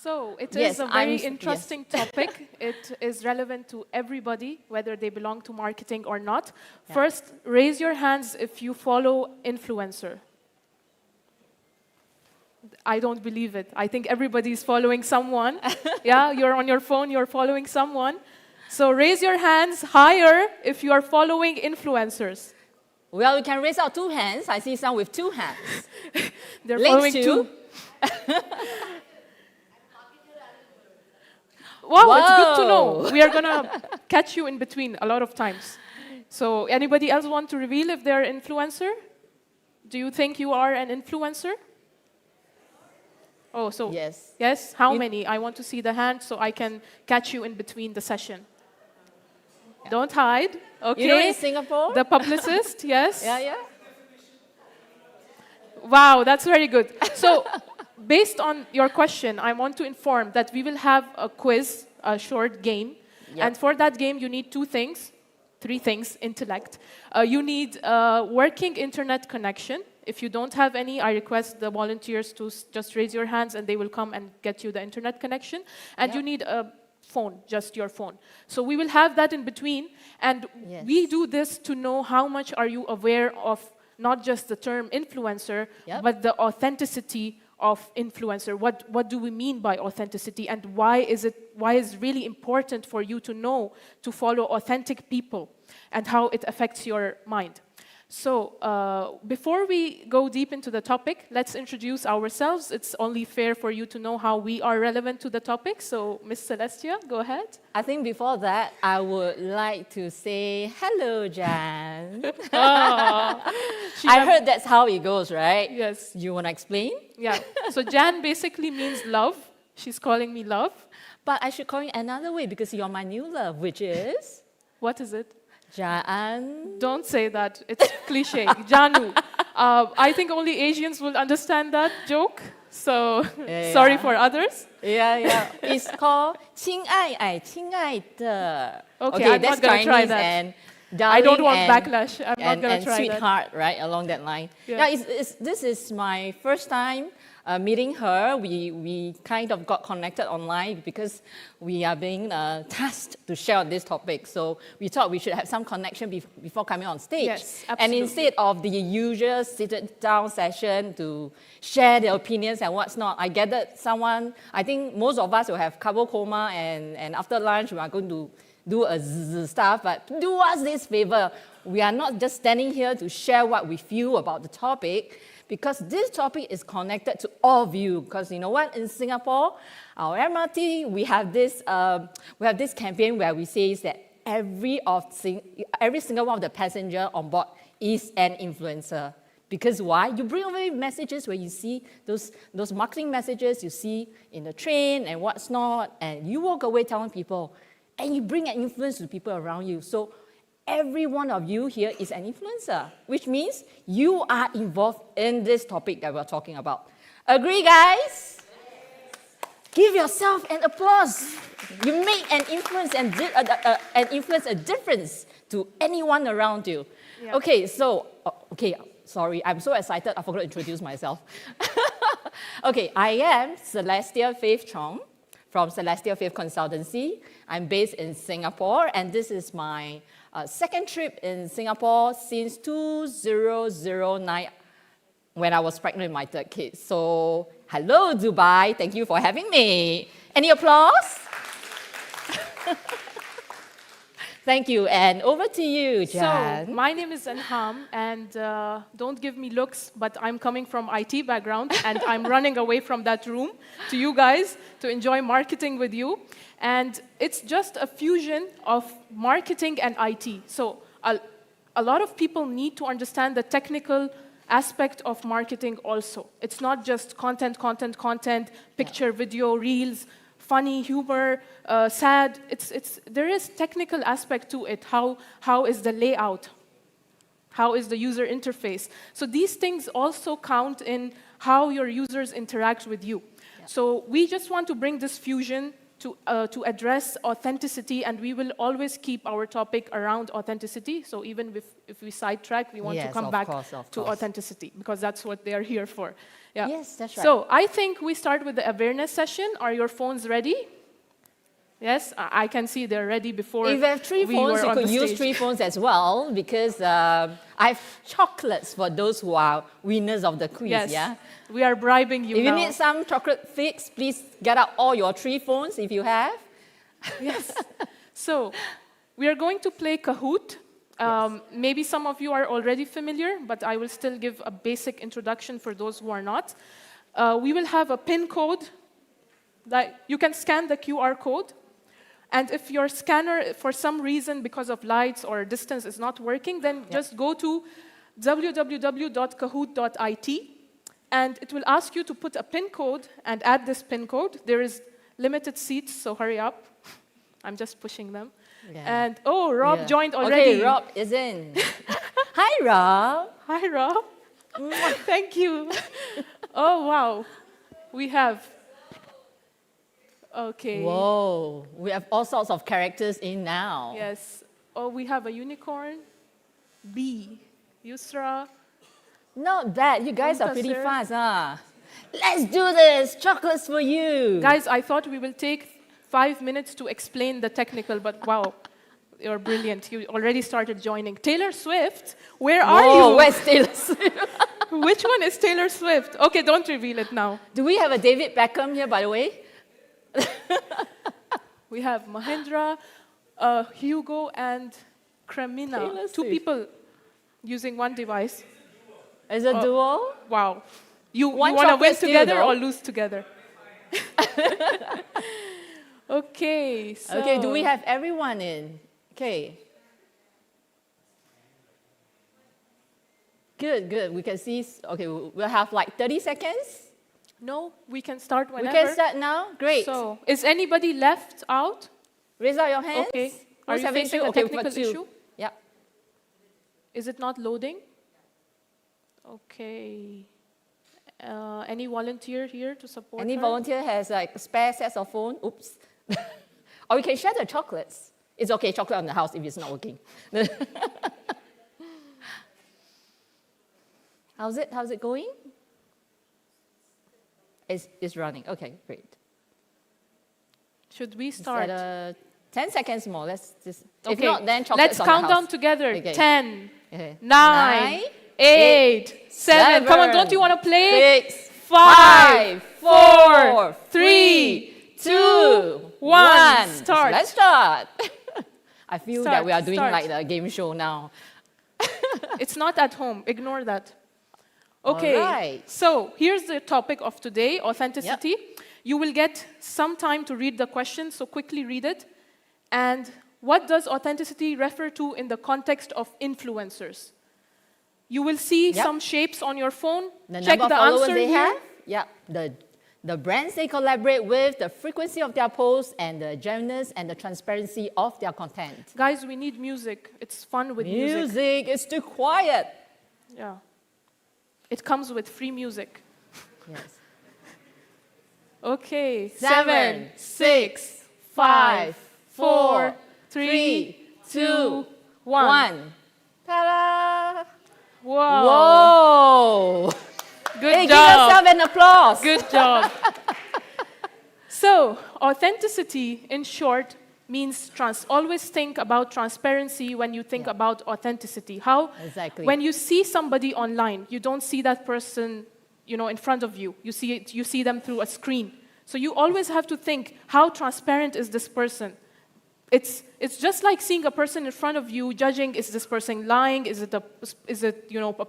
So it Yes, is a very interesting topic. It is relevant to everybody, whether they belong to marketing or not. Yeah. First, raise your hands if you follow influencer. I don't believe it. I think everybody is following someone. Yeah, you're on your phone, you're following someone. So raise your hands higher if you are following influencers. Well, you can raise out 2 hands. I see some with 2 hands. They're Links following to- 2. Wow, it's good to know. We are going to catch you in between a lot of times. So anybody else want to reveal if they're an influencer? Do you think you are an influencer? Oh, so Yes. yes? How many? I want to see the hand so I can catch you in between the session. Yeah. Don't hide. Okay. You know in Singapore? The publicist, yes? Yeah. Wow, that's very good. So, based on your question, I want to inform that we will have a quiz, a short game. Yep. And for that game, you need 2 things, 3 things, intellect. You need a working internet connection. If you don't have any, I request the volunteers to just raise your hands and they will come and get you the internet connection. And you need a phone, just your phone. So we will have that in between. And we do this to know how much are you aware of not just the term influencer, but the authenticity of influencer. What do we mean by authenticity, and why is it really important for you to know to follow authentic people and how it affects your mind? So before we go deep into the topic, let's introduce ourselves. It's only fair for you to know how we are relevant to the topic. So Ms. Celestia, go ahead. I think before that, I would like to say hello, Jan. I heard that's how it goes, right? Yes. You want to explain? Yeah. So Jan basically means love. She's calling me love. But I should call you another way because you're my new love, which is? What is it? Jan. Don't say that. It's cliche. Janu. I think only Asians will understand that joke. So sorry for others. Yeah. It's called 亲爱爱,亲爱的. Okay, I'm that's not going to try Chinese that. and I don't want and, backlash. I'm not going to try sweetheart, right, along that line. Yeah. This is my first time meeting her. We kind of got connected online because we are being tasked to share on this topic. So we thought we should have some connection before coming on stage. Yes, absolutely. And instead of the usual seated down session to share their opinions and what's not, I gathered someone. I think most of us will have carbo coma, and after lunch we are going to do a stuff, but do us this favor. We are not just standing here to share what we feel about the topic, because this topic is connected to all of you. Because you know what, in Singapore, our MRT, we have this campaign where we say that every single one of the passenger on board is an influencer. Because why? You bring away messages where you see those marketing messages you see in the train and what's not, and you walk away telling people, and you bring an influence to people around you. So every one of you here is an influencer, which means you are involved in this topic that we're talking about. Agree, guys? Yes. Give yourself an applause. You make an influence and influence a difference to anyone around you. Yeah. Okay, sorry, I'm so excited, I forgot to introduce myself. Okay, I am Celestia Faith Chong from Celestia Faith Consultancy. I'm based in Singapore, and this is my second trip in Singapore since 2009 when I was pregnant with my 3rd kid. So, hello Dubai, thank you for having me. Any applause? Thank you, and over to you, Jan. So, my name is Anham, and don't give me looks, but I'm coming from IT background, and I'm running away from that room to you guys to enjoy marketing with you. And it's just a fusion of marketing and IT. So, a lot of people need to understand the technical aspect of marketing also. It's not just content, picture, video, reels, funny, humor, sad. There is technical aspect to it. How is the layout? How is the user interface? So these things also count in how your users interact with you. Yeah. So we just want to bring this fusion to address authenticity, and we will always keep our topic around authenticity. So even if we sidetrack, we want to come back to authenticity, because that's what they are here for. Yeah. Yes, that's right. So I think we start with the awareness session. Are your phones ready? Yes, I can see they're ready before. If you have 3 phones, you could use 3 phones as well, because I have chocolates for those who are winners of the quiz. Yes, yeah? we are bribing you If now. you need some chocolate fix, please get out all your 3 phones if you have. Yes. So we are going to play Kahoot. Maybe some of you are already familiar, but I will still give a basic introduction for those who are not. We will have a PIN code that you can scan the QR code. And if your scanner, for some reason, because of lights or distance, is not working, then just go to www.kahoot.it, and it will ask you to put a PIN code and add this PIN code. There is limited seats, so hurry up. I'm just pushing them. Yeah. And, oh, Rob joined already. Okay, Rob is in. Hi, Rob. Hi, Rob. Thank you. Oh, wow. We have... Okay. Whoa, we have all sorts of characters in now. Yes. Oh, we have a unicorn. B. Yusra. Not bad. You guys are pretty fast, huh? Let's do this. Chocolates for you. Guys, I thought we will take 5 minutes to explain the technical, but wow, you're brilliant. You already started joining. Taylor Swift, where are you? Where's Taylor Swift? Which one is Taylor Swift? Okay, don't reveal it now. Do we have a David Beckham here, by the way? We have Mahendra, Hugo, and Kremina. 2 people using one device. Is it duo? Wow. You want to win together or lose together? Okay. So okay, do we have everyone in? Okay. Good, good. We can see. Okay, we'll have like 30 seconds. No, we can start whenever. We can start now? Great. So, is anybody left out? Raise out your hands. Okay. Are you facing a technical issue? Yeah. Is it not loading? Okay. Any volunteer here to support Any her? volunteer has like spare sets of phone? Oops. Or we can share the chocolates. It's okay, chocolate on the house if it's not working. How's it going? It's running. Okay, great. Should we start? 10 seconds more. Let's just. Okay. If not, then chocolates Let's on count the house. down together. Okay. 10, Okay. 9, 8, 7. Come on, don't you want to play? 6, 5, 4, 3, 2, 1. Start. Let's start. I feel that we are doing like the game show now. It's not at home. Ignore that. Okay, right. So here's the topic of today, authenticity. Yep. You will get some time to read the question, so quickly read it. And what does authenticity refer to in the context of influencers? You will see some shapes on your phone. Check the followers answer they here. have. Yeah, the brands they collaborate with, the frequency of their posts, and the genuineness and the transparency of their content. Guys, we need music. It's fun with music. Music, it's too quiet. Yeah. It comes with free music. Yes. Okay. 7, 6, 5, 4, 3, 2, 1. Ta-da! Whoa. Whoa! Good Hey, job. give yourself an applause. Good job. So, authenticity, in short, means always think about transparency when you think about authenticity. How? Exactly. When you see somebody online, you don't see that person, in front of you. You see them through a screen. So you always have to think, how transparent is this person? It's just like seeing a person in front of you, judging, is this person lying? Is it a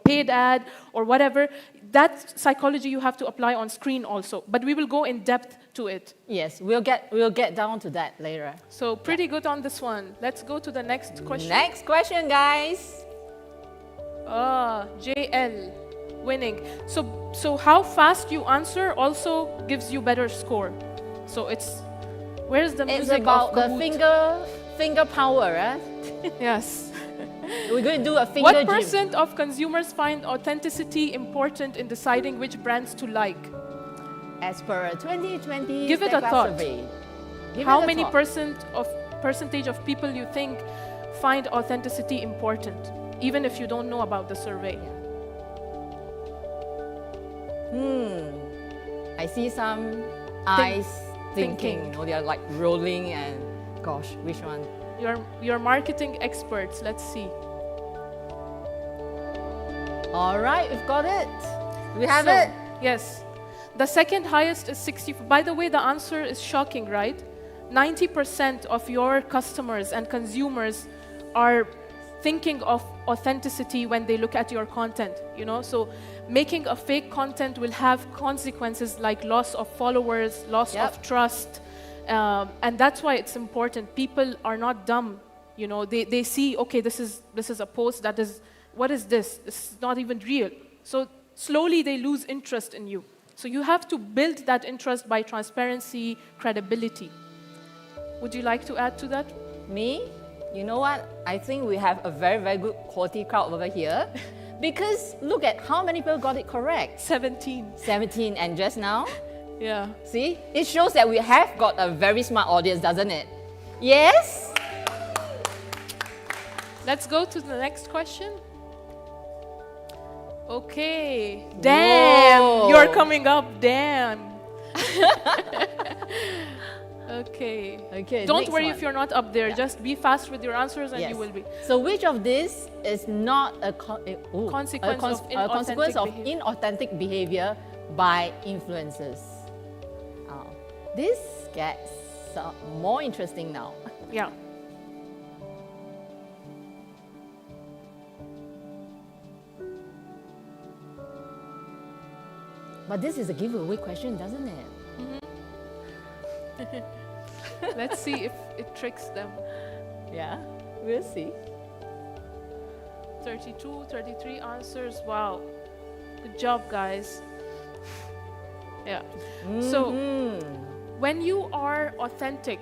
paid ad or whatever? That psychology you have to apply on screen also. But we will go in depth to it. Yes, we'll get down to that later. So pretty good on this one. Let's go to the next question. Next question, guys. JL, winning. So how fast you answer also gives you better score. So where's the music? It's about the Kahoot? finger power, right? Yes. We're going to do a finger What gym. % of consumers find authenticity important in deciding which brands to like? As per a 2020 Give it a Stack thought. survey. Give How it a many thought. percentage of people you think find authenticity important, even if you don't know about the survey? I see some eyes thinking. thinking. They are like rolling and, gosh, which one? Your marketing experts, let's see. All right, we've got it. We have So, it. Yes. The second highest is 60. By the way, the answer is shocking, right? 90% of your customers and consumers are thinking of authenticity when they look at your content, you know? So making a fake content will have consequences like loss of followers, loss of trust. And that's why it's important. People are not dumb, you know? They see, okay, this is a post that is, what is this? This is not even real. So slowly they lose interest in you. So you have to build that interest by transparency, credibility. Would you like to add to that? Me? You know what? I think we have a very, very good quality crowd over here. Because look at how many people got it correct. 17. 17, and just now? Yeah. See? It shows that we have got a very smart audience, doesn't it? Yes? Let's go to the next question. Okay. Damn, Whoa. you're coming up. Damn. Okay. Don't next worry one. if you're not up there. Just be fast with your answers and Yes. you will be. So which of this is not a Consequence of a consequence of inauthentic inauthentic behavior by influencers? This gets more interesting now. Yeah. But this is a giveaway question, doesn't it? Let's see if it tricks them. Yeah, we'll see. 32, 33 answers. Wow. Good job, guys. Yeah. So, when you are authentic,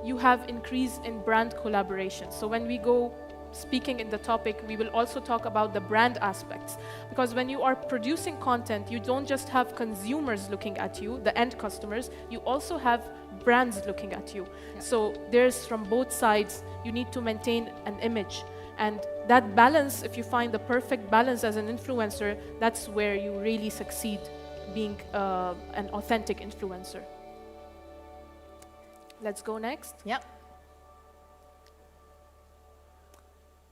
you have increase in brand collaboration. So when we go speaking in the topic, we will also talk about the brand aspects. Because when you are producing content, you don't just have consumers looking at you, the end customers, you also have brands looking at you. Yep. So there's from both sides, you need to maintain an image. And that balance, if you find the perfect balance as an influencer, that's where you really succeed being an authentic influencer. Let's go next. Yep.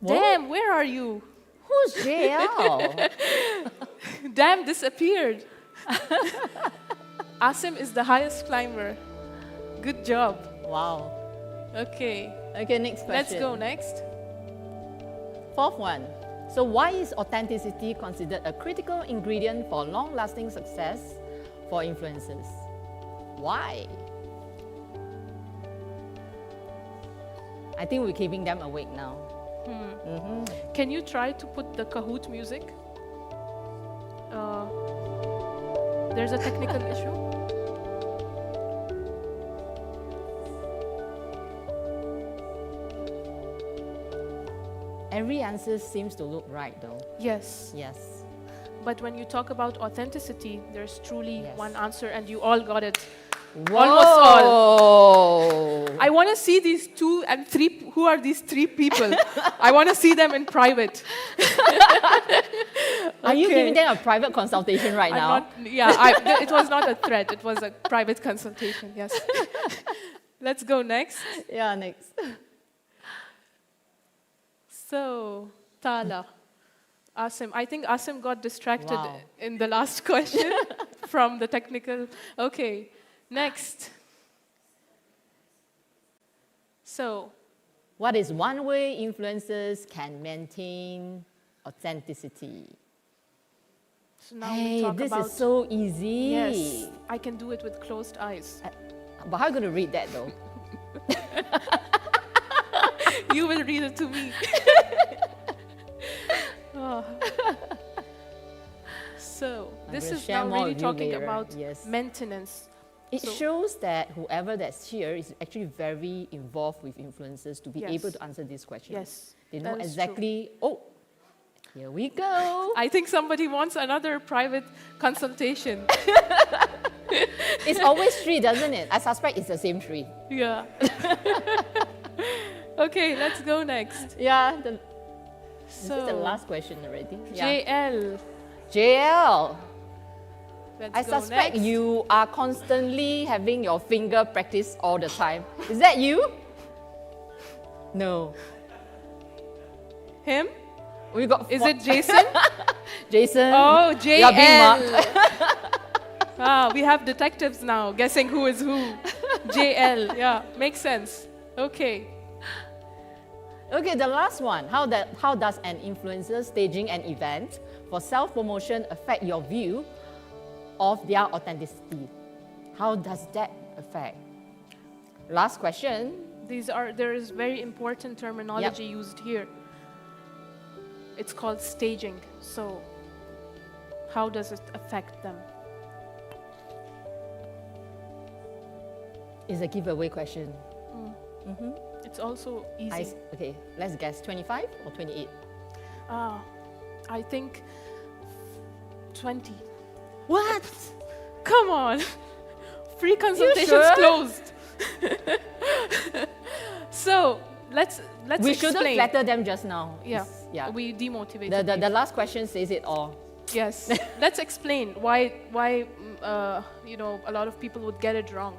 Damn, where are you? Who's JL? Damn, disappeared. Asim is the highest climber. Good job. Wow. Okay, Okay, next question. let's go next. Fourth one. So why is authenticity considered a critical ingredient for long-lasting success for influencers? Why? I think we're keeping them awake now. Can you try to put the Kahoot music? There's a technical issue. Every answer seems to look right though. Yes, Yes. but when you talk about authenticity, there's truly Yes. one answer and you all got it. Whoa. Almost all. I want to see these 2 and 3. Who are these 3 people? I want to see them in private. Are you Okay. giving them a private consultation right I'm now? not, it was not a threat. It was a private consultation, yes. Let's go next. Yeah, next. So, Tala. Asim. I think Asim got distracted Wow. in the last question from the technical. Okay, next. So, What is one way influencers can maintain authenticity? so now we Hey, talk this about... is so easy. Yes, I can do it with closed eyes. But how are you going to read that though? You will read it to me. Oh. So, this will is share now more really with you talking later, about yes. maintenance. It So- shows that whoever that's here is actually very involved with influencers to be Yes. able to answer these questions. Yes, They know that is exactly, oh, here we go. I think somebody wants another private consultation. It's always 3, doesn't it? I suspect it's the same 3. Yeah. Okay, let's go next. Yeah. Is this the So, last question already? JL. JL. Let's I go suspect next. you are constantly having your finger practice all the time. Is that you? No. Him? We got Is it Jason? Jason? Oh, You're being marked. JL. We have detectives now guessing who is who. JL. Yeah, makes sense. Okay. Okay, the last one. How does an influencer staging an event for self-promotion affect your view of their authenticity? How does that affect? Last question. There is very important terminology used here. It's called staging. So, how does it affect them? It's a giveaway question. It's also easy. Okay, let's guess. 25 or 28? I think 20. What? Come on. Free consultations sure? closed. So, let's We shouldn't explain. flatter them just now. Yeah. Yeah. We demotivated. The last question says it all. Yes. Let's explain why a lot of people would get it wrong.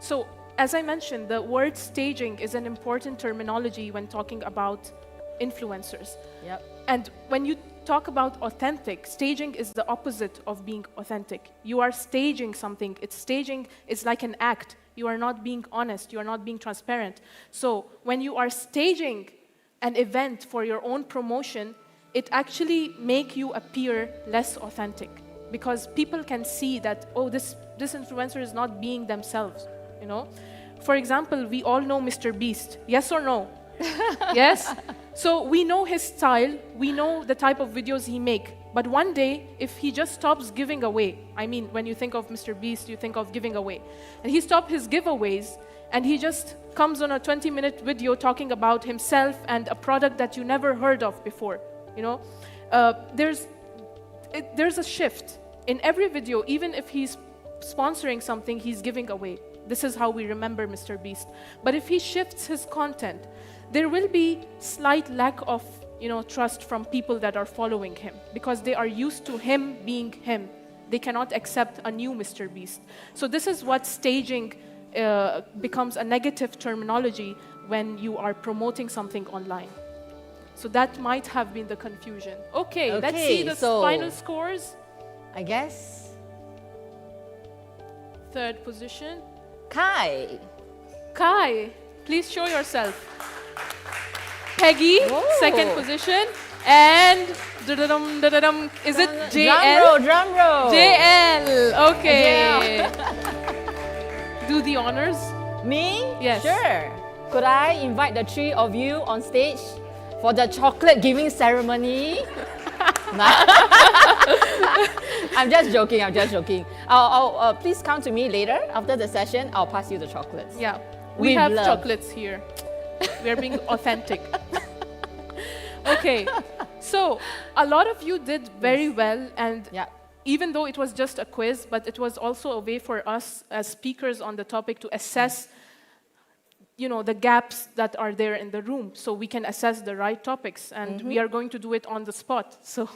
So, as I mentioned, the word staging is an important terminology when talking about influencers. Yep. And when you talk about authentic, staging is the opposite of being authentic. You are staging something. Staging is like an act. You are not being honest. You are not being transparent. So when you are staging an event for your own promotion, it actually makes you appear less authentic because people can see that, oh, this influencer is not being themselves, you know? For example, we all know Mr. Beast. Yes or no? Yes? So we know his style, we know the type of videos he make. But one day, if he just stops giving away, I mean, when you think of Mr. Beast, you think of giving away. And he stopped his giveaways, and he just comes on a 20-minute video talking about himself and a product that you never heard of before, you know? There's a shift. In every video, even if he's sponsoring something, he's giving away. This is how we remember Mr. Beast. But if he shifts his content, there will be slight lack of, trust from people that are following him because they are used to him being him. They cannot accept a new Mr. Beast. So this is what staging becomes a negative terminology when you are promoting something online. So that might have been the confusion. Okay, let's see the final scores. I guess. Third position. Kai, please show yourself. Peggy, Whoa. second position. And is it JL? Drum roll. JL. Okay. Do the honors. Me? Yes. Sure. Could I invite the 3 of you on stage for the chocolate giving ceremony? I'm just joking. I'll please come to me later after the session. I'll pass you the chocolates. Yeah, we have chocolates here. We are being authentic. Okay, so a lot of you did very well, and even though it was just a quiz, but it was also a way for us as speakers on the topic to assess the gaps that are there in the room, so we can assess the right topics, and we are going to do it on the spot. So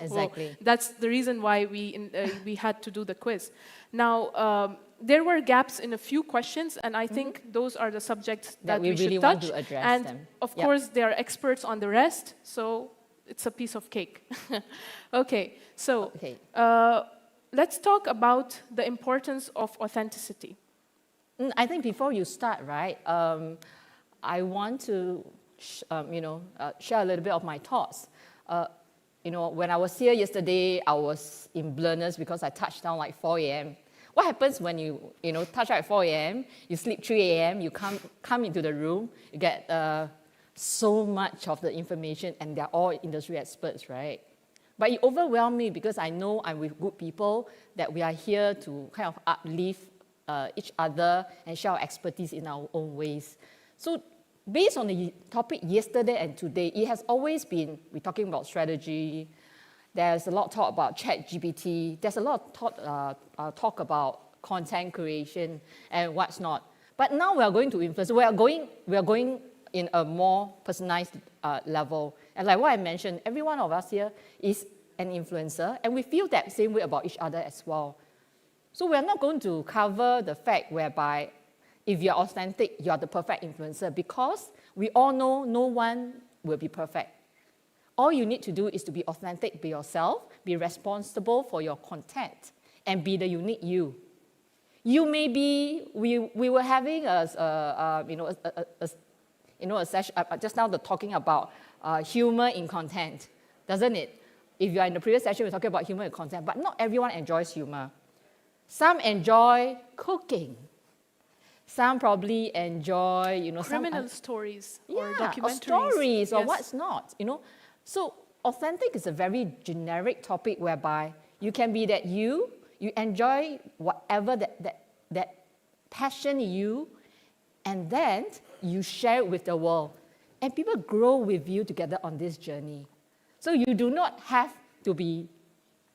that's the reason why we had to do the quiz. Now, there were gaps in a few questions, and I think those are the subjects that we really should want touch. to address and them. of course, they are experts on the rest, so it's a piece of cake. Okay, so let's talk about the importance of authenticity. I think before you start, right, I want to, share a little bit of my thoughts. When I was here yesterday, I was in blurness because I touched down like 4 a.m. What happens when you touch out at 4 a.m., you sleep 3 a.m., you come into the room, you get so much of the information, and they're all industry experts, right? But it overwhelmed me because I know I'm with good people, that we are here to kind of uplift each other and share our expertise in our own ways. So based on the topic yesterday and today, it has always been, we're talking about strategy, there's a lot of talk about ChatGPT, there's a lot of talk about content creation and what's not. But now we are going to influencer. We are going in a more personalized level. And like what I mentioned, every one of us here is an influencer, and we feel that same way about each other as well. So we are not going to cover the fact whereby if you're authentic, you're the perfect influencer, because we all know no one will be perfect. All you need to do is to be authentic, be yourself, be responsible for your content, and be the unique you. You may be, we were having a session, just now talking about humor in content, doesn't it? If you are in the previous session, we're talking about humor in content, but not everyone enjoys humor. Some enjoy cooking. Some probably enjoy, criminal stories or documentaries. Or stories or Yes. what's not, So authentic is a very generic topic whereby you can be that you enjoy whatever that passion in you, and then you share it with the world. And people grow with you together on this journey. So you do not have to be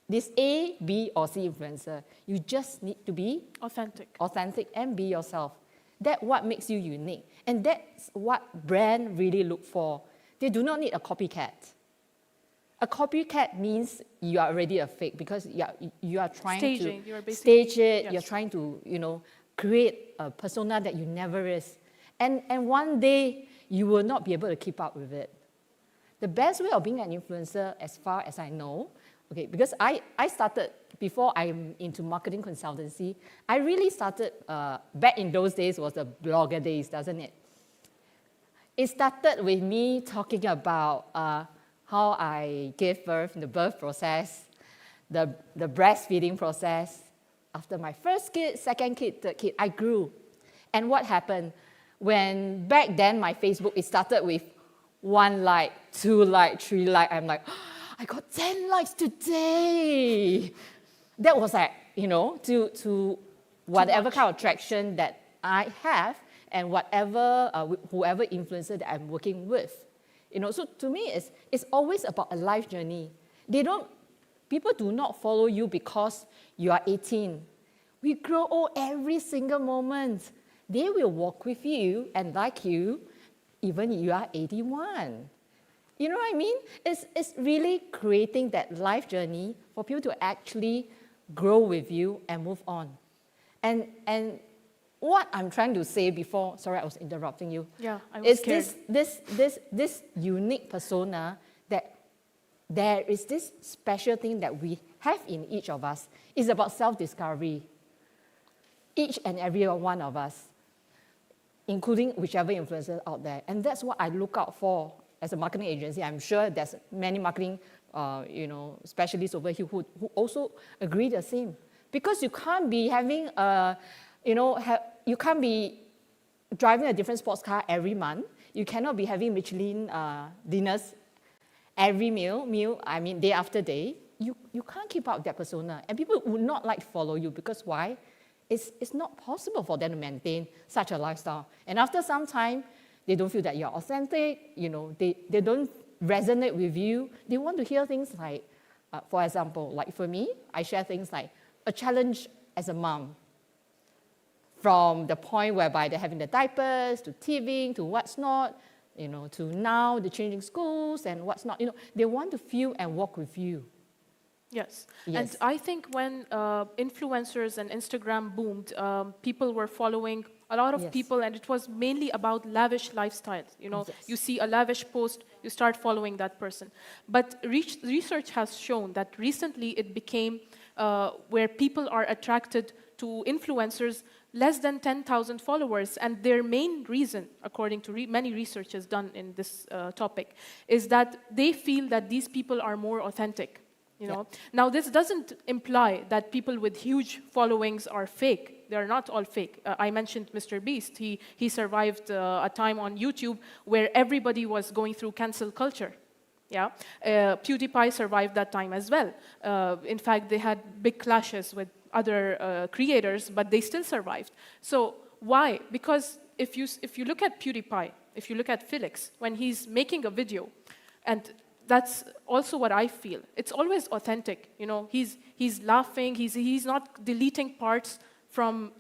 this A, B, or C influencer. You just need to be authentic and be yourself. That's what makes you unique. And that's what brands really look for. They do not need a copycat. A copycat means you are already a fake, because you are trying Staging. to stage it. Yes. You're trying to, create a persona that you never is. And one day, you will not be able to keep up with it. The best way of being an influencer, as far as I know, because I started, before I'm into marketing consultancy, I really started, back in those days was the blogger days, doesn't it? It started with me talking about how I gave birth, the birth process, the breastfeeding process. After my first kid, second kid, third kid, I grew. And what happened? When back then my Facebook, it started with 1 like, 2 like, 3 like. I'm like, I got 10 likes today. That was like, to whatever kind of traction that I have and whatever, whoever influencer that I'm working with. So to me, it's always about a life journey. People do not follow you because you are 18. We grow old every single moment. They will walk with you and like you, even if you are 81. You know what I mean? It's really creating that life journey for people to actually grow with you and move on. And what I'm trying to say before, sorry I was interrupting you. Yeah, I was scared. This unique persona, that there is this special thing that we have in each of us. It's about self-discovery. Each and every one of us, including whichever influencer out there. And that's what I look out for as a marketing agency. I'm sure there's many marketing specialists over here who also agree the same. Because you can't be having you can't be driving a different sports car every month. You cannot be having Michelin dinners every day after day. You can't keep up that persona. And people would not like to follow you, because why? It's not possible for them to maintain such a lifestyle. And after some time, they don't feel that you're authentic, they don't resonate with you. They want to hear things like, for example, like for me, I share things like a challenge as a mom. From the point whereby they're having the diapers, to teething, to what's not, to now the changing schools and what's not. They want to feel and walk with you. Yes. And I think when influencers and Instagram boomed, people were following a lot of people, and it was mainly about lavish lifestyles. You see a lavish post, you start following that person. But research has shown that recently it became where people are attracted to influencers less than 10,000 followers, and their main reason, according to many researches done in this topic, is that they feel that these people are more authentic. Now, this doesn't imply that people with huge followings are fake. They're not all fake. I mentioned Mr. Beast. He survived a time on YouTube where everybody was going through cancel culture. Yeah, PewDiePie survived that time as well. In fact, they had big clashes with other creators, but they still survived. So why? Because if you look at PewDiePie, if you look at Felix, when he's making a video, and that's also what I feel. It's always authentic. He's laughing. He's not deleting parts from,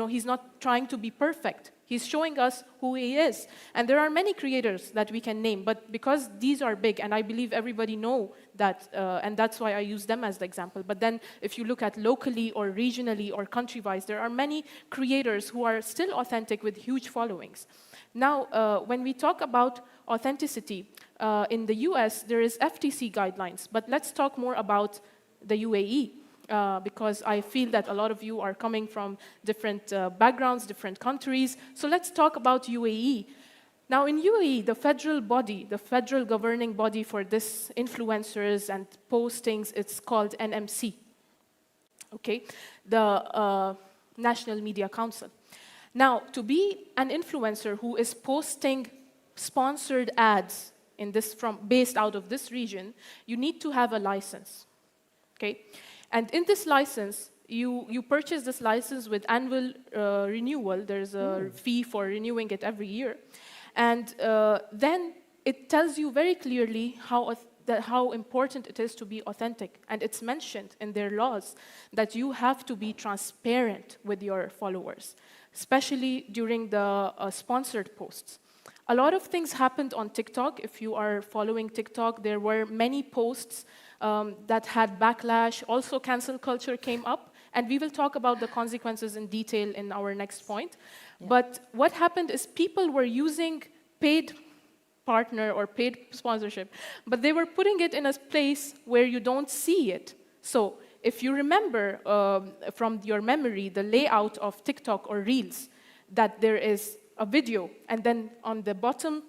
he's not trying to be perfect. He's showing us who he is. And there are many creators that we can name, but because these are big, and I believe everybody know that, and that's why I use them as the example. But then if you look at locally or regionally or country-wise, there are many creators who are still authentic with huge followings. Now, when we talk about authenticity, in the US, there is FTC guidelines, but let's talk more about the UAE. Because I feel that a lot of you are coming from different backgrounds, different countries. So let's talk about UAE. Now in UAE, the federal body, the federal governing body for this influencers and postings, it's called NMC, okay? The National Media Council. Now, to be an influencer who is posting sponsored ads based out of this region, you need to have a license, okay? And in this license, you purchase this license with annual renewal. There's a fee for renewing it every year. And then it tells you very clearly how important it is to be authentic. And it's mentioned in their laws that you have to be transparent with your followers, especially during the sponsored posts. A lot of things happened on TikTok. If you are following TikTok, there were many posts that had backlash. Also, cancel culture came up, and we will talk about the consequences in detail in our next point. Yeah. But what happened is people were using paid partner or paid sponsorship, but they were putting it in a place where you don't see it. So if you remember from your memory the layout of TikTok or Reels, that there is a video, and then on the bottom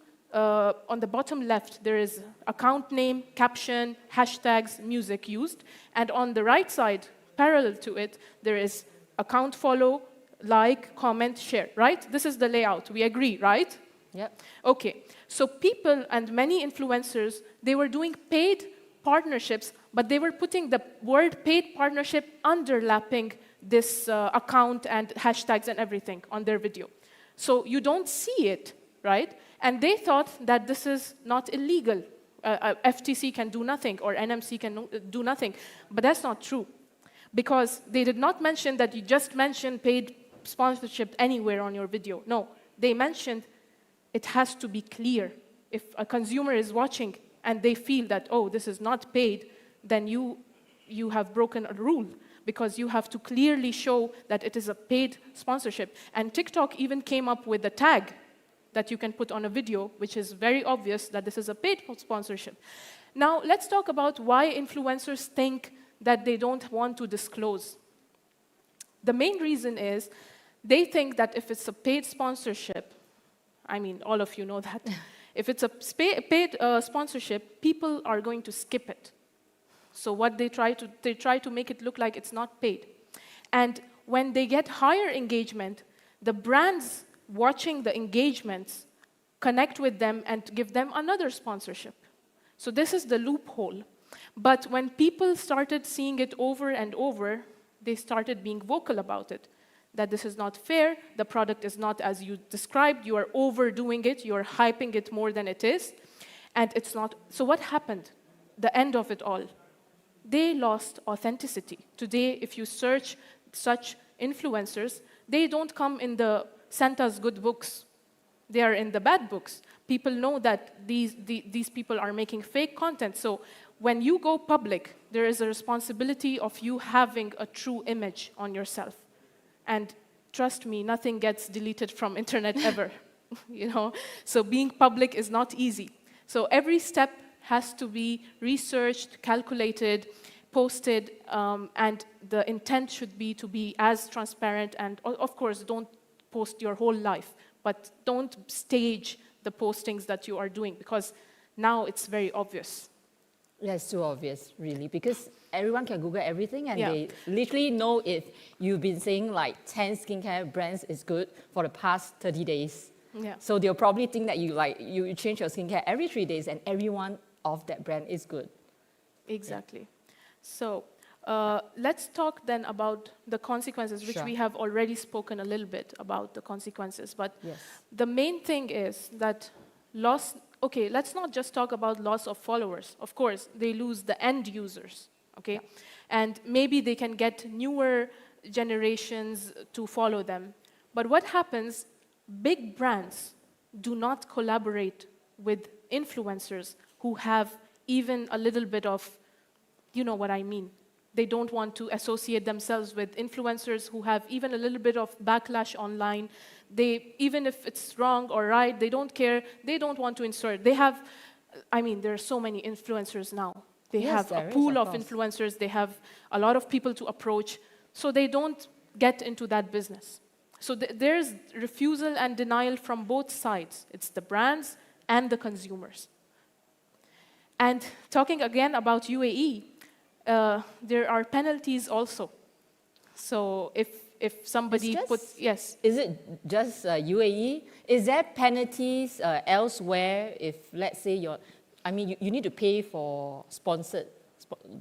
left, there is account name, caption, hashtags, music used. And on the right side, parallel to it, there is account follow, like, comment, share, right? This is the layout. We agree, right? Yep. Okay. So people and many influencers, they were doing paid partnerships, but they were putting the word paid partnership underlapping this account and hashtags and everything on their video. So you don't see it, right? And they thought that this is not illegal. FTC can do nothing, or NMC can do nothing. But that's not true. Because they did not mention that you just mentioned paid sponsorship anywhere on your video. No, they mentioned it has to be clear. If a consumer is watching and they feel that, oh, this is not paid, then you have broken a rule, because you have to clearly show that it is a paid sponsorship. And TikTok even came up with a tag that you can put on a video, which is very obvious that this is a paid sponsorship. Now, let's talk about why influencers think that they don't want to disclose. The main reason is they think that if it's a paid sponsorship, I mean, all of you know that, if it's a paid sponsorship, people are going to skip it. So what they try to make it look like it's not paid. And when they get higher engagement, the brands watching the engagements connect with them and give them another sponsorship. So this is the loophole. But when people started seeing it over and over, they started being vocal about it, that this is not fair, the product is not as you described, you are overdoing it, you are hyping it more than it is, and it's not. So what happened? The end of it all. They lost authenticity. Today, if you search such influencers, they don't come in the Santa's good books. They are in the bad books. People know that these people are making fake content. So when you go public, there is a responsibility of you having a true image on yourself. And trust me, nothing gets deleted from internet ever. So being public is not easy. So every step has to be researched, calculated, posted, and the intent should be to be as transparent. And of course, don't post your whole life, but don't stage the postings that you are doing, because now it's very obvious. Yeah, it's too obvious, really, because everyone can Google everything, and they literally know if you've been saying like 10 skincare brands is good for the past 30 days. Yeah. So they'll probably think that you change your skincare every 3 days, and everyone of that brand is good. Exactly. Yeah. So let's talk then about the consequences, which we have already spoken a little bit about the consequences. But the main thing is that okay, let's not just talk about loss of followers. Of course, they lose the end users, okay? Yeah. And maybe they can get newer generations to follow them. But what happens, big brands do not collaborate with influencers who have even a little bit of, you know what I mean. They don't want to associate themselves with influencers who have even a little bit of backlash online. They, even if it's wrong or right, they don't care. They don't want to insert. They have, I mean, there are so many influencers now. They Yes, have a there is, pool of of course. influencers. They have a lot of people to approach. So they don't get into that business. So there's refusal and denial from both sides. It's the brands and the consumers. And talking again about UAE, there are penalties also. So if somebody puts, yes. Is it just UAE? Is there penalties elsewhere if, let's say, you need to pay for sponsored,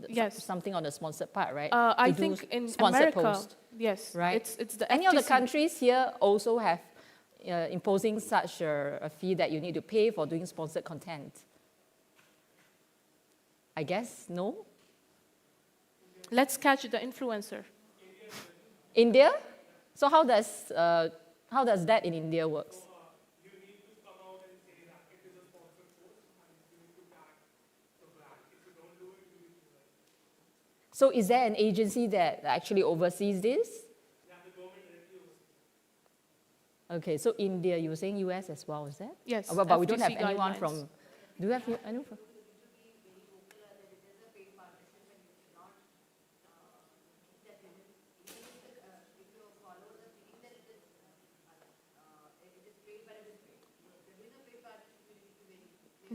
Yes. something on the sponsored part, right? I To do think in sponsored America, post, yes, right? it's the Any of the FTC. countries here also have imposing such a fee that you need to pay for doing sponsored content? I guess no. Let's catch the influencer. India? So how does that in India works? You need to come out and say that it is a sponsored post and you need to tag the brand. If you don't do it, you need to like. So is there an agency that actually oversees this? Yeah, the government directly oversees. Okay, so India, you were saying US as well, is that? Yes, But we don't have FTC anyone guidelines. from, do you have anyone from?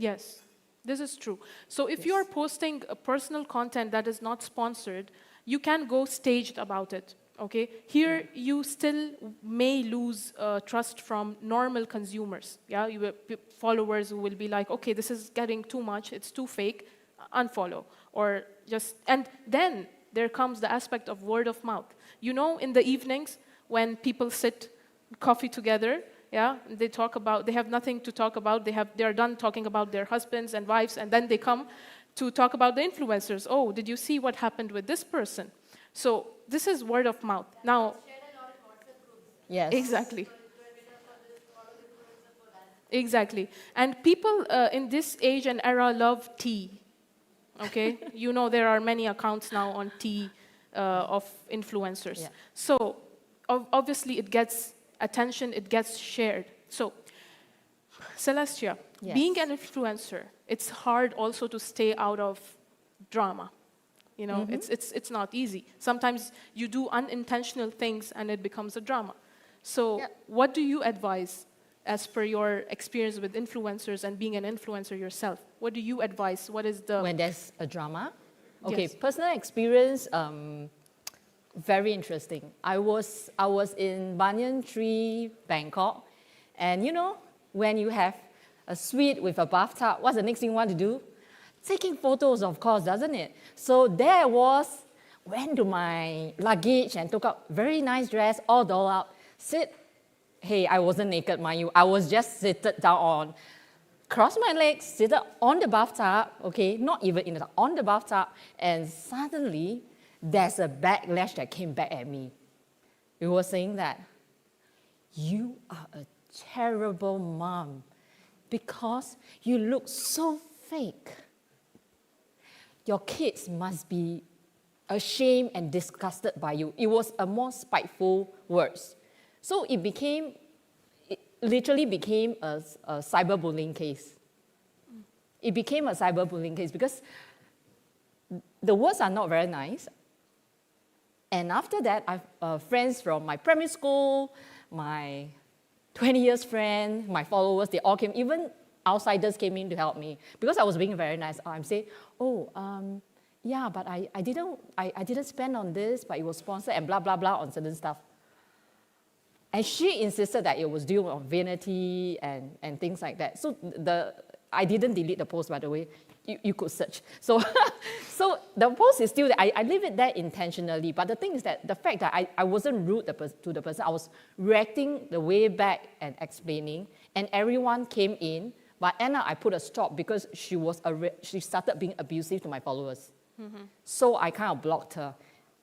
Yes, this is true. So if you're posting a personal content that is not sponsored, you can go staged about it, okay? Here, you still may lose trust from normal consumers, yeah? Followers who will be like, okay, this is getting too much, it's too fake, unfollow. Or just, and then there comes the aspect of word of mouth. You know, in the evenings, when people sit coffee together, yeah, they talk about, they have nothing to talk about, they're done talking about their husbands and wives, and then they come to talk about the influencers. Oh, did you see what happened with this person? So this is word of mouth. Now, Yes. exactly. Exactly. And people in this age and era love tea, okay? You know there are many accounts now on tea of influencers. Yeah. So obviously it gets attention, it gets shared. So, Celestia, Yes. being an influencer, it's hard also to stay out of drama. You know, it's not easy. Sometimes you do unintentional things and it becomes a drama. So, Yeah. what do you advise as per your experience with influencers and being an influencer yourself? What do you advise? What is the... When there's a drama? Okay, Yes. personal experience, very interesting. I was in Banyan Tree, Bangkok, and you know, when you have a suite with a bathtub, what's the next thing you want to do? Taking photos, of course, doesn't it? So there I was, went to my luggage and took out very nice dress, all dolled up, hey, I wasn't naked, mind you, I was just seated down on, crossed my legs, seated on the bathtub, okay, not even on the bathtub, and suddenly, there's a backlash that came back at me. It was saying that you are a terrible mom because you look so fake. Your kids must be ashamed and disgusted by you. It was a more spiteful words. So it literally became a cyberbullying case. It became a cyberbullying case because the words are not very nice. And after that, I've friends from my primary school, my 20 years friend, my followers, they all came, even outsiders came in to help me. Because I was being very nice, I'm saying, yeah, but I didn't spend on this, but it was sponsored and blah, blah, blah on certain stuff. And she insisted that it was due on vanity and things like that. So I didn't delete the post, by the way. You could search. So, so the post is still there. I leave it there intentionally. But the thing is that the fact that I wasn't rude to the person, I was reacting the way back and explaining, and everyone came in. But Anna, I put a stop because she started being abusive to my followers. So I kind of blocked her.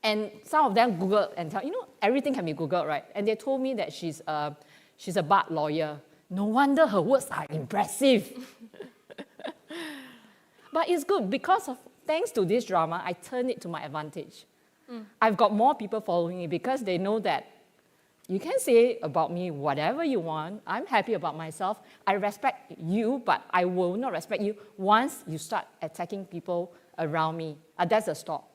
And some of them Googled and tell, everything can be Googled, right? And they told me that she's a bar lawyer. No wonder her words are impressive. But it's good because thanks to this drama, I turned it to my advantage. I've got more people following me because they know that you can say about me whatever you want. I'm happy about myself. I respect you, but I will not respect you once you start attacking people around me. That's a stop.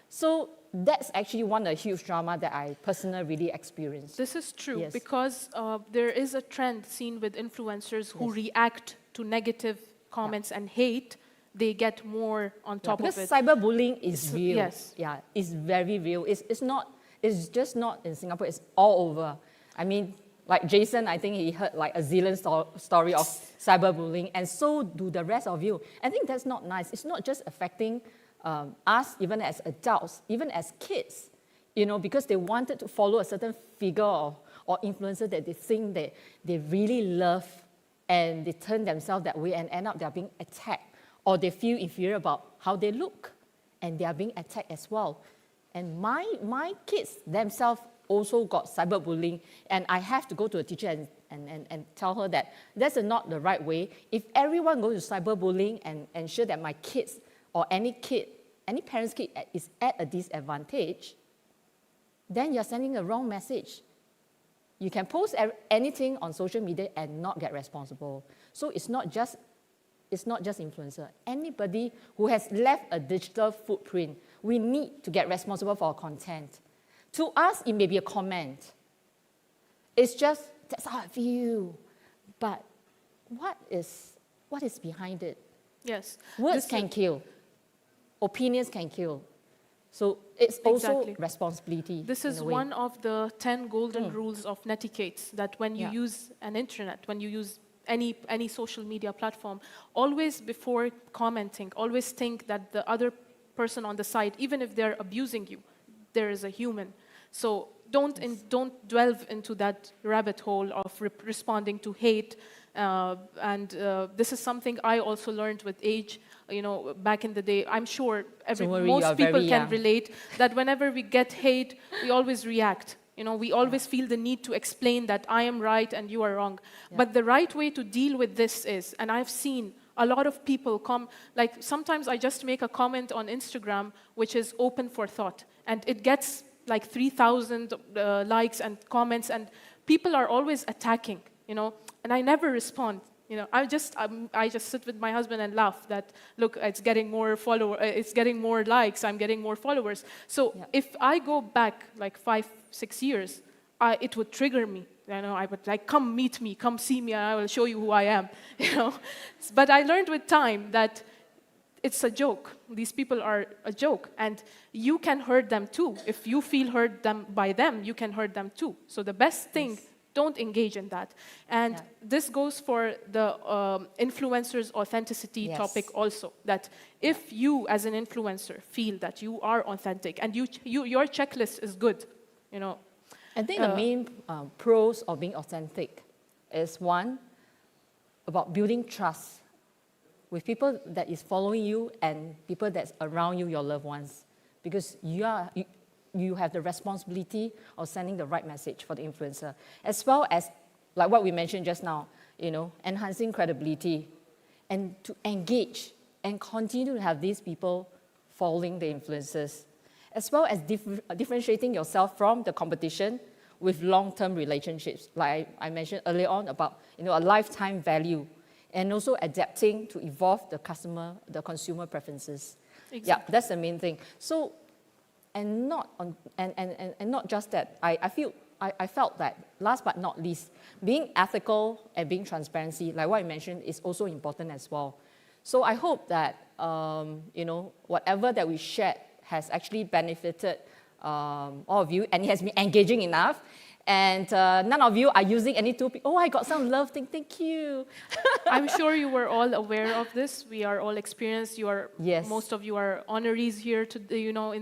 So that's actually one of the huge drama that I personally really experienced. This is true Yes. because there is a trend seen with influencers who react to negative comments and hate. They get more on top of because it. cyberbullying is real. Yes. Yeah, it's very real. It's just not in Singapore, it's all over. I mean, like Jason, I think he heard like a zillion story of cyberbullying, and so do the rest of you. I think that's not nice. It's not just affecting us, even as adults, even as kids, because they wanted to follow a certain figure or influencer that they think that they really love, and they turn themselves that way and end up they're being attacked, or they feel inferior about how they look, and they are being attacked as well. And my kids themselves also got cyberbullying, and I have to go to a teacher and tell her that that's not the right way. If everyone goes to cyberbullying and ensure that my kids or any parent's kid is at a disadvantage, then you're sending a wrong message. You can post anything on social media and not get responsible. So it's not just influencer. Anybody who has left a digital footprint, we need to get responsible for our content. To us, it may be a comment. It's just, that's how I feel. But what is behind it? Yes. Words can kill. Opinions can kill. So it's also responsibility. This is one of the 10 golden rules of netiquette, that when you use an internet, when you use any social media platform, always before commenting, always think that the other person on the side, even if they're abusing you, there is a human. So don't delve into that rabbit hole of responding to hate. This is something I also learned with age. Back in the day, I'm sure most people can relate that whenever we get hate, we always react. We always feel the need to explain that I am right and you are wrong. Yeah. But the right way to deal with this is, and I've seen a lot of people come, like sometimes I just make a comment on Instagram, which is open for thought, and it gets like 3,000 likes and comments, and people are always attacking, and I never respond. I just sit with my husband and laugh that, look, it's getting more it's getting more likes, I'm getting more followers. So if I go back like 5-6 years, it would trigger me. I would like, come meet me, come see me, and I will show you who I am. But I learned with time that it's a joke. These people are a joke, and you can hurt them too. If you feel hurt by them, you can hurt them too. So the best thing. Don't engage in that. And this goes for the influencer's authenticity topic also, that if you as an influencer feel that you are authentic and your checklist is good, I think the main pros of being authentic is, one, about building trust with people that is following you and people that's around you, your loved ones, because you have the responsibility of sending the right message for the influencer, as well as, like what we mentioned just now, enhancing credibility, and to engage and continue to have these people following the influencers, as well as differentiating yourself from the competition with long-term relationships, like I mentioned earlier on about a lifetime value, and also adapting to evolve the consumer preferences. Exactly. Yeah, that's the main thing. So. And not just that. I felt that, last but not least, being ethical and being transparency, like what I mentioned, is also important as well. So I hope that whatever that we shared has actually benefited all of you, and it has been engaging enough. And none of you are using any tool. Oh, I got some love thing. Thank you. I'm sure you were all aware of this. We are all experienced. Most of you are honorees here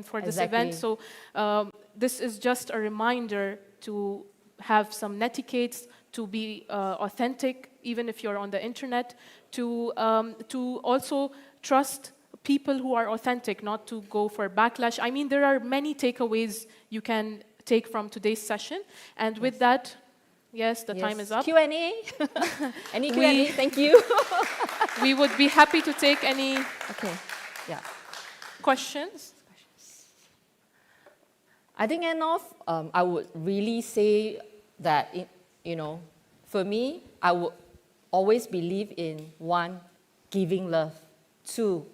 for this event. So this is just a reminder to have some netiquettes, to be authentic, even if you're on the internet, to also trust people who are authentic, not to go for backlash. I mean, there are many takeaways you can take from today's session. And with that, yes, the time is up. Q&A? Any Q&A? Thank you. We would be happy to take any Okay, yeah. questions. I think, Anham, I would really say that, for me, I would always believe in one, giving love, two,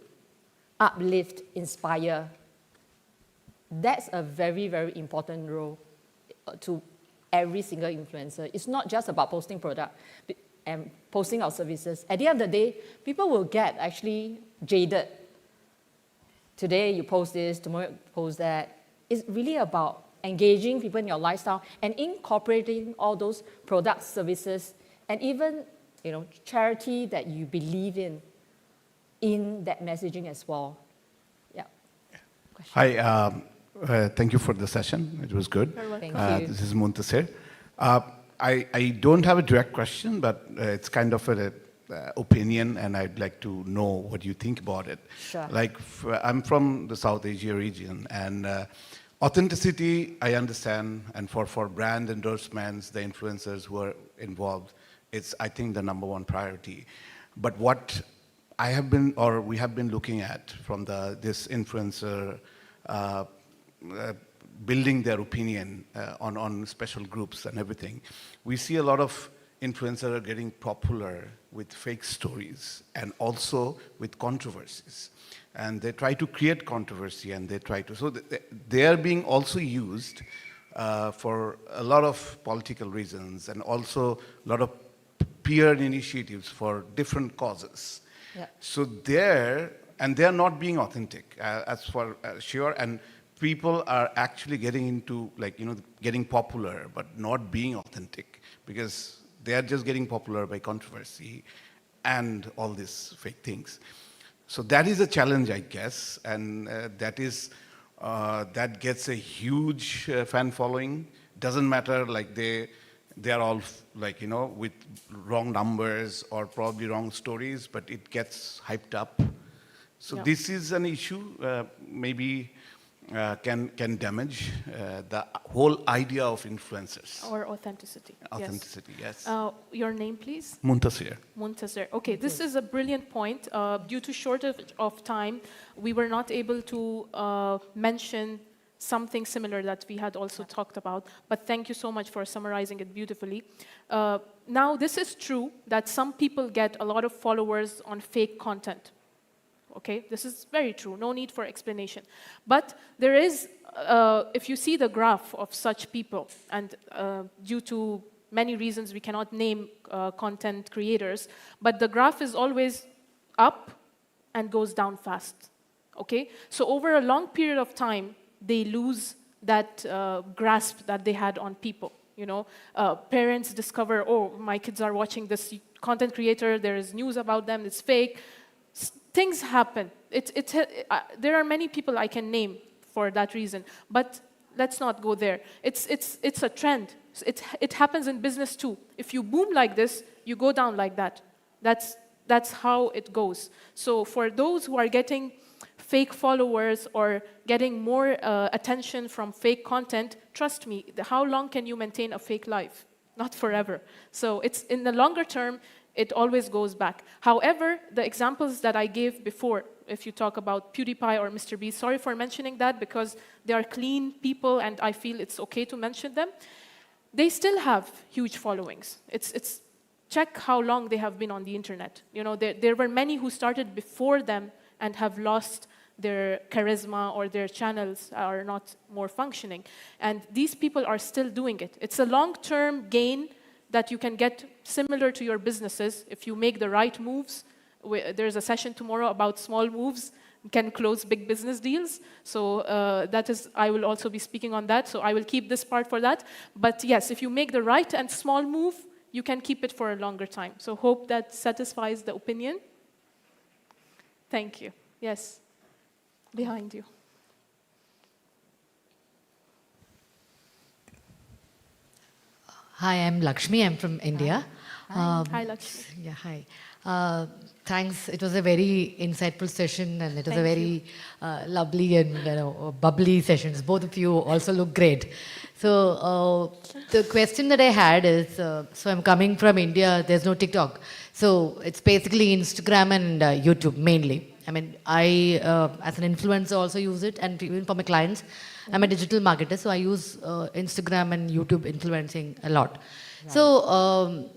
uplift, inspire. That's a very, very important role to every single influencer. It's not just about posting product and posting our services. At the end of the day, people will get actually jaded. Today you post this, tomorrow you post that. It's really about engaging people in your lifestyle and incorporating all those products, services, and even charity that you believe in that messaging as well. Yeah. Hi, thank you for the session. It was good. Thank you. This is Muntasir. I don't have a direct question, but it's kind of an opinion, and I'd like to know what you think about it. Sure. Like, I'm from the South Asia region, and authenticity, I understand, and for brand endorsements, the influencers who are involved, it's, I think, the number one priority. But what I have been, or we have been looking at from this influencer building their opinion on special groups and everything, we see a lot of influencers are getting popular with fake stories and also with controversies. And they try to create controversy, and they try to, so they are being also used for a lot of political reasons, and also a lot of peer initiatives for different causes. Yeah. So they're not being authentic, as for sure, and people are actually getting into, getting popular, but not being authentic, because they are just getting popular by controversy and all these fake things. So that is a challenge, I guess, and that gets a huge fan following. Doesn't matter, they are all with wrong numbers or probably wrong stories, but it gets hyped up. So this is an issue, maybe can damage the whole idea of influencers. Or authenticity. Authenticity, yes. Your name, please? Muntasir. Muntasir. Okay, this is a brilliant point. Due to shortage of time, we were not able to mention something similar that we had also talked about, but thank you so much for summarizing it beautifully. Now, this is true that some people get a lot of followers on fake content. Okay, this is very true, no need for explanation. But there is, if you see the graph of such people, and due to many reasons we cannot name content creators, but the graph is always up and goes down fast. Okay, so over a long period of time, they lose that grasp that they had on people. Parents discover, oh, my kids are watching this content creator, there is news about them, it's fake. Things happen. There are many people I can name for that reason, but let's not go there. It's a trend. It happens in business too. If you boom like this, you go down like that. That's how it goes. So for those who are getting fake followers or getting more attention from fake content, trust me, how long can you maintain a fake life? Not forever. So it's in the longer term, it always goes back. However, the examples that I gave before, if you talk about PewDiePie or Mr. Beast, sorry for mentioning that because they are clean people and I feel it's okay to mention them. They still have huge followings. It's check how long they have been on the internet. There were many who started before them and have lost their charisma or their channels are not more functioning. And these people are still doing it. It's a long-term gain that you can get similar to your businesses if you make the right moves. There's a session tomorrow about small moves can close big business deals. So I will also be speaking on that. So I will keep this part for that. But yes, if you make the right and small move, you can keep it for a longer time. So hope that satisfies the opinion. Thank you. Yes, behind you. Hi, I'm Lakshmi. I'm from India. Hi, Lakshmi. Yeah, hi. Thanks. It was a very insightful session, and it was a Thank very lovely and bubbly sessions. Both of you also look great. So the question that I had is, so I'm coming from India. There's no TikTok, so it's basically Instagram and YouTube mainly. I mean, I as an influencer also use it, and even for my clients, I'm a digital marketer, so I use Instagram and YouTube influencing a lot. Right. So.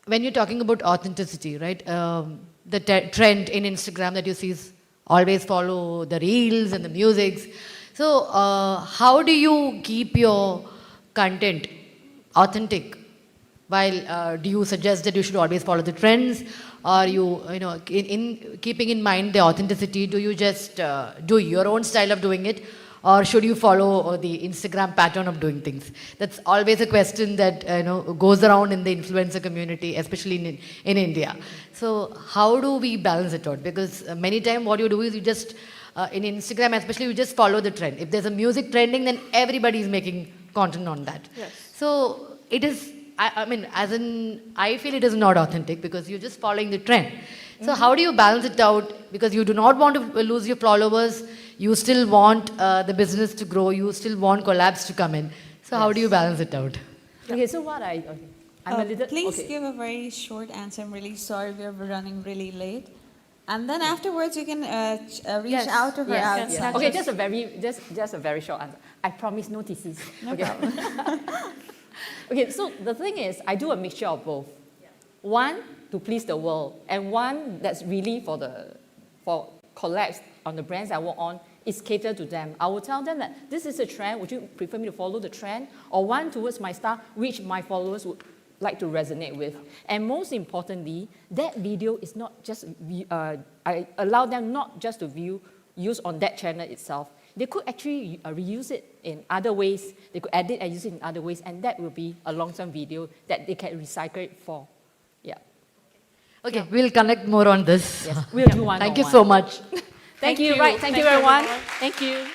When you're talking about authenticity, right? The trend in Instagram that you see is always follow the reels and the musics. So how do you keep your content authentic? While do you suggest that you should always follow the trends, or you know, in keeping in mind the authenticity, do you just do your own style of doing it? Or should you follow the Instagram pattern of doing things? That's always a question that goes around in the influencer community, especially in India. So how do we balance it out? Because many times what you do is you just, in Instagram especially, you just follow the trend. If there's a music trending, then everybody is making content on that. Yes. So it is, I mean, I feel it is not authentic because you're just following the trend. So how do you balance it out? Because you do not want to lose your followers. You still want the business to grow. You still want collabs to come in. So how do you balance it out? Okay, so what I'm a little... Please okay. give a very short answer. I'm really sorry we're running really late. And then afterwards you can reach out to her outside. Yes. Okay, just a very short answer. I promise no thesis. No problem. Okay, so the thing is, I do a mixture of both. One, to please the world, and one that's really for collabs on the brands I work on, is catered to them. I will tell them that this is a trend. Would you prefer me to follow the trend, or one towards my style, which my followers would like to resonate with? And most importantly, that video is not just, I allow them not just to use on that channel itself. They could actually reuse it in other ways. They could edit and use it in other ways, and that will be a long-term video that they can recycle it for. Yeah. Okay, we'll connect more on this. Yes, we'll do one. Thank you so much. Thank you. Right. Thank you, everyone. Thank you.